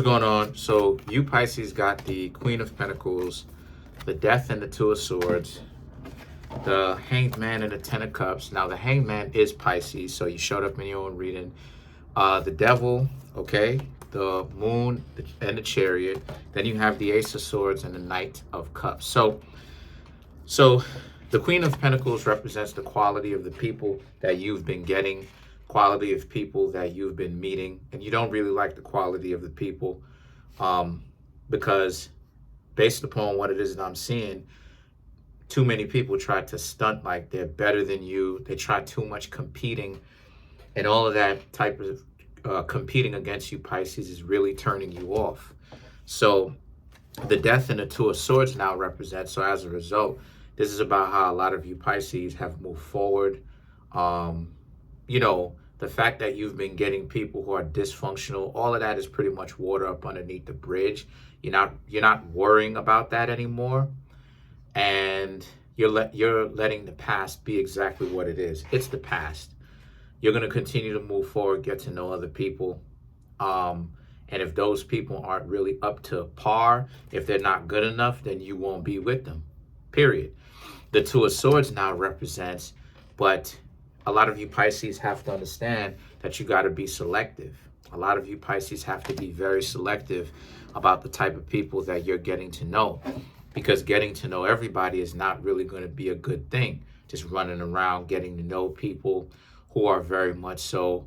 What's going on? So you Pisces got the Queen of Pentacles, the Death and the Two of Swords, the Hanged Man and the Ten of Cups. Now the Hanged Man is Pisces, so you showed up in your own reading. The Devil, okay, the Moon and the Chariot. Then you have the Ace of Swords and the Knight of Cups. So the Queen of Pentacles represents the quality of the people that you've been getting, quality of people that you've been meeting, and you don't really like the quality of the people because based upon what it is that I'm seeing, too many people try to stunt like they're better than you. They try too much competing, and all of that type of competing against you, Pisces, is really turning you off. So the Death and the Two of Swords now represent. So as a result, this is about how a lot of you Pisces have moved forward. The fact that you've been getting people who are dysfunctional, all of that is pretty much water up underneath the bridge. You're not worrying about that anymore, and you're letting the past be exactly what it is. It's the past. You're going to continue to move forward, get to know other people, and if those people aren't really up to par, if they're not good enough, then you won't be with them. Period. The Two of Swords now represents, but a lot of you Pisces have to understand that you got to be selective. A lot of you Pisces have to be very selective about the type of people that you're getting to know, because getting to know everybody is not really going to be a good thing. Just running around getting to know people who are very much so.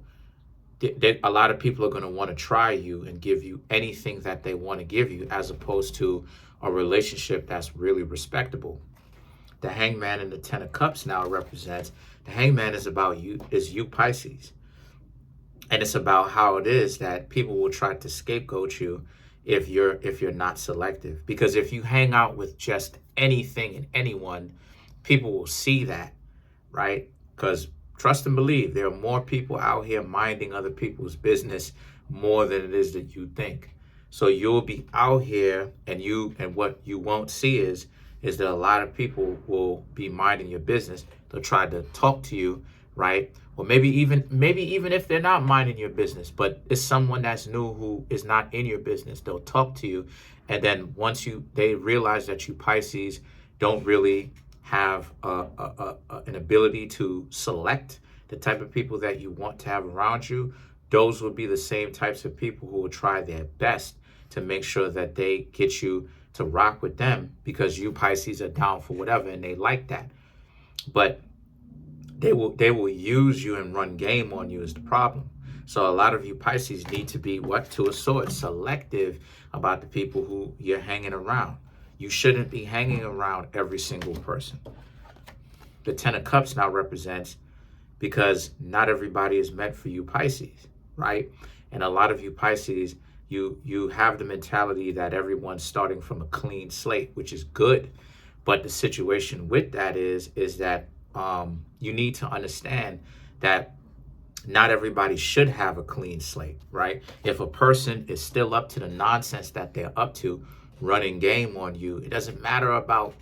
A lot of people are going to want to try you and give you anything that they want to give you, as opposed to a relationship that's really respectable. The Hangman and the Ten of Cups now represents, the Hangman is about you, is you Pisces. And it's about how it is that people will try to scapegoat you if you're not selective. Because if you hang out with just anything and anyone, people will see that, right? Because trust and believe, there are more people out here minding other people's business more than it is that you think. So you'll be out here, and what you won't see is that a lot of people will be minding your business. They'll try to talk to you, right? Or maybe even if they're not minding your business, but it's someone that's new who is not in your business, they'll talk to you. And then once they realize that you Pisces don't really have an ability to select the type of people that you want to have around you, those will be the same types of people who will try their best to make sure that they get you to rock with them, because you Pisces are down for whatever and they like that. But they will use you and run game on you is the problem. So a lot of you Pisces need to be Two of Swords, selective about the people who you're hanging around. You shouldn't be hanging around every single person. The Ten of Cups now represents, because not everybody is meant for you Pisces, right? And a lot of you Pisces, you have the mentality that everyone's starting from a clean slate, which is good. But the situation with that is that you need to understand that not everybody should have a clean slate, right? If a person is still up to the nonsense that they're up to, running game on you, it doesn't matter about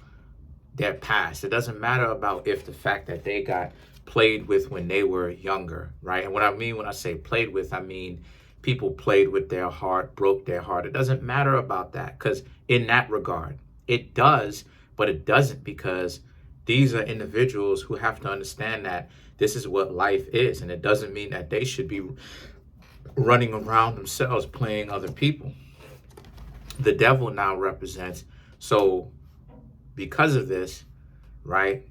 their past. It doesn't matter about if the fact that they got played with when they were younger, right? And what I mean when I say played with, I mean people played with their heart, broke their heart. It doesn't matter about that, because in that regard, it does, but it doesn't, because these are individuals who have to understand that this is what life is, and it doesn't mean that they should be running around themselves playing other people. The Devil now represents, so because of this, right,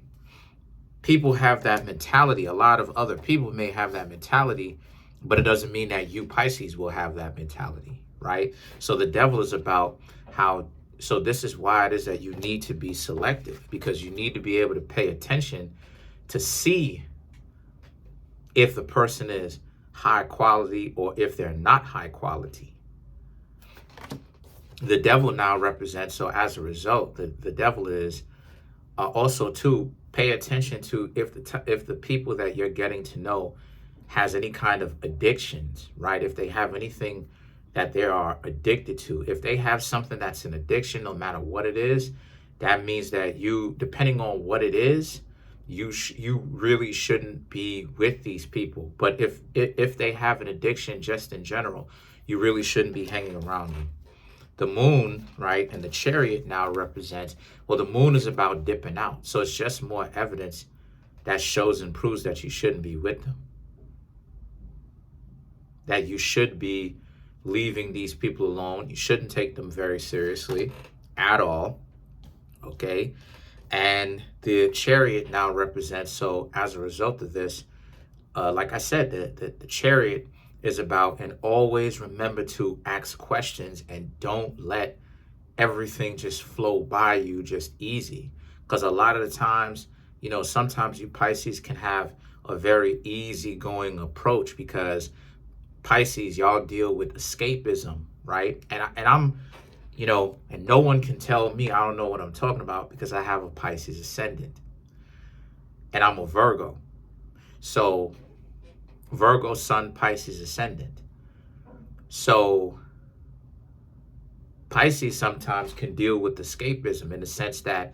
people have that mentality. A lot of other people may have that mentality, but it doesn't mean that you Pisces will have that mentality, right? So the Devil is about so this is why it is that you need to be selective, because you need to be able to pay attention to see if the person is high quality or if they're not high quality. The Devil now represents, so as a result, the Devil is also to pay attention to if the people that you're getting to know has any kind of addictions, right? If they have anything that they are addicted to, if they have something that's an addiction, no matter what it is, that means that you, depending on what it is, you really shouldn't be with these people. But if they have an addiction just in general, you really shouldn't be hanging around them. The moon, right, and the chariot now represents, well, the moon is about dipping out. So it's just more evidence that shows and proves that you shouldn't be with them. That you should be leaving these people alone. You shouldn't take them very seriously at all. Okay. And the chariot now represents, so as a result of this, like I said, the chariot is about, and always remember to ask questions and don't let everything just flow by you just easy. Because a lot of the times, you know, sometimes you Pisces can have a very easygoing approach because Pisces, y'all deal with escapism, right? And I'm, you know, and no one can tell me I don't know what I'm talking about because I have a Pisces ascendant and I'm a Virgo. So Virgo sun, Pisces ascendant. So Pisces sometimes can deal with escapism in the sense that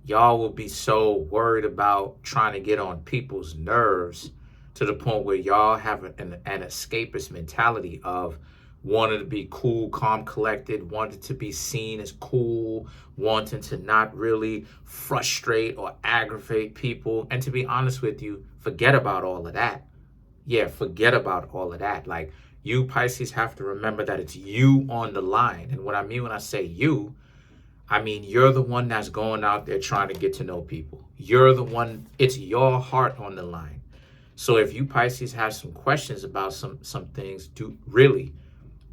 y'all will be so worried about trying to get on people's nerves to the point where y'all have an escapist mentality of wanting to be cool, calm, collected, wanting to be seen as cool, wanting to not really frustrate or aggravate people. And to be honest with you, forget about all of that. Yeah, forget about all of that. Like, you Pisces have to remember that it's you on the line. And what I mean when I say you, I mean you're the one that's going out there trying to get to know people. You're the one, it's your heart on the line. So if you Pisces have some questions about some things, do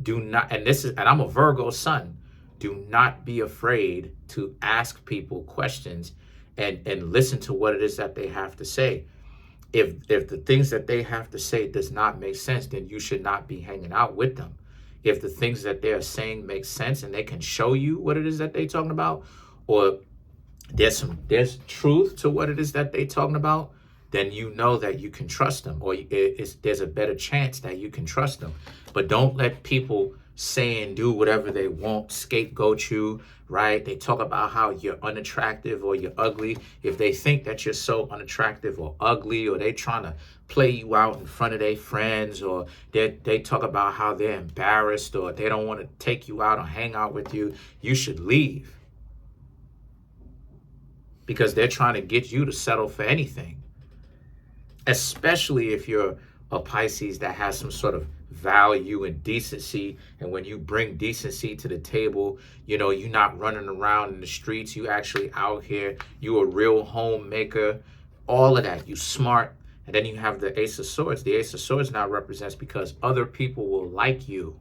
not, and I'm a Virgo sun, do not be afraid to ask people questions and listen to what it is that they have to say. If the things that they have to say does not make sense, then you should not be hanging out with them. If the things that they're saying make sense and they can show you what it is that they're talking about, or there's truth to what it is that they're talking about, then you know that you can trust them, or there's a better chance that you can trust them. But don't let people say and do whatever they want, scapegoat you, right? They talk about how you're unattractive or you're ugly. If they think that you're so unattractive or ugly, or they trying to play you out in front of their friends, or they talk about how they're embarrassed or they don't want to take you out or hang out with you, you should leave. Because they're trying to get you to settle for anything. Especially if you're a Pisces that has some sort of value and decency, and when you bring decency to the table, you know, you're not running around in the streets, you actually out here, you a real homemaker, all of that, you smart. And then you have the Ace of Swords. The Ace of Swords now represents because other people will like you.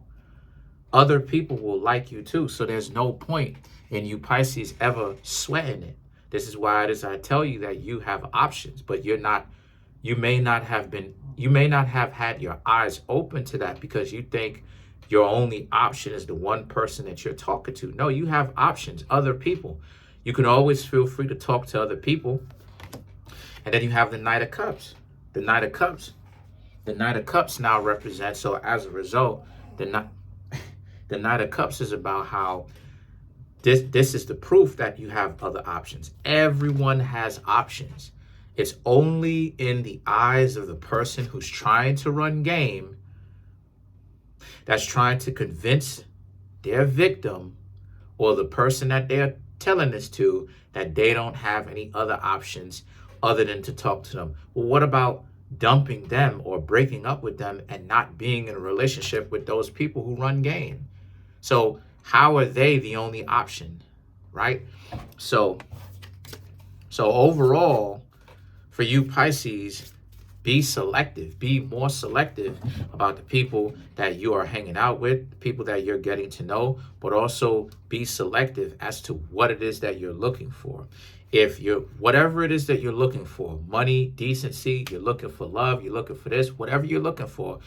Other people will like you too. So there's no point in you Pisces ever sweating it. This is why it is I tell you that you have options, but you may not have had your eyes open to that because you think your only option is the one person that you're talking to. No, you have options, other people. You can always feel free to talk to other people. And then you have the Knight of Cups. The Knight of Cups now represents, so as a result, the Knight of Cups is about how this is the proof that you have other options. Everyone has options. It's only in the eyes of the person who's trying to run game, that's trying to convince their victim or the person that they're telling this to that they don't have any other options other than to talk to them. Well, what about dumping them or breaking up with them and not being in a relationship with those people who run game? So how are they the only option, right? So overall, for you Pisces, be selective, be more selective about the people that you are hanging out with, the people that you're getting to know, but also be selective as to what it is that you're looking for. If you're, whatever it is that you're looking for, money, decency, you're looking for love, you're looking for this, whatever you're looking for,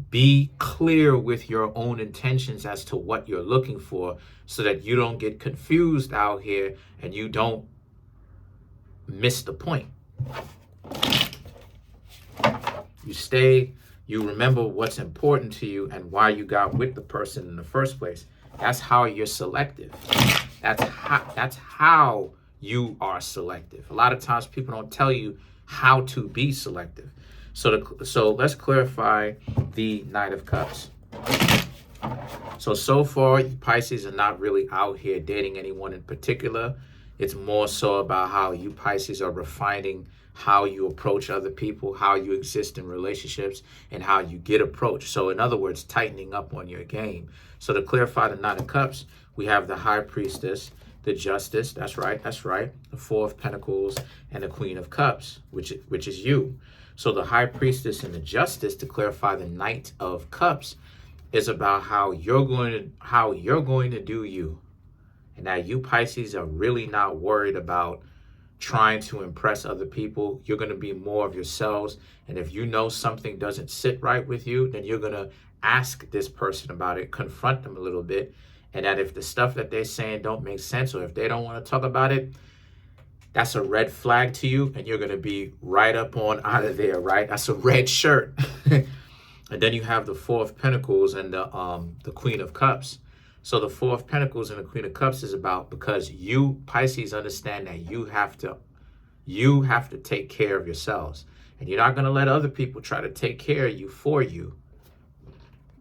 be clear with your own intentions as to what you're looking for so that you don't get confused out here and you don't miss the point. You remember what's important to you and why you got with the person in the first place. That's how you're selective. That's how you are selective. A lot of times people don't tell you how to be selective. So let's clarify the Knight of Cups. So far, Pisces are not really out here dating anyone in particular. It's more so about how you Pisces are refining how you approach other people, how you exist in relationships, and how you get approached. So in other words, tightening up on your game. So to clarify the Nine of Cups, we have the High Priestess, the Justice, that's right, the Four of Pentacles, and the Queen of Cups, which is you. So the High Priestess and the Justice, to clarify the Knight of Cups, is about how you're going to do you. And that you Pisces are really not worried about trying to impress other people. You're going to be more of yourselves. And if you know something doesn't sit right with you, then you're going to ask this person about it, confront them a little bit. And that if the stuff that they're saying don't make sense, or if they don't want to talk about it, that's a red flag to you, and you're going to be right up on out of there, right? That's a red shirt. And then you have the Four of Pentacles and the Queen of Cups. So the Four of Pentacles and the Queen of Cups is about, because you Pisces understand that you have to take care of yourselves, and you're not going to let other people try to take care of you for you.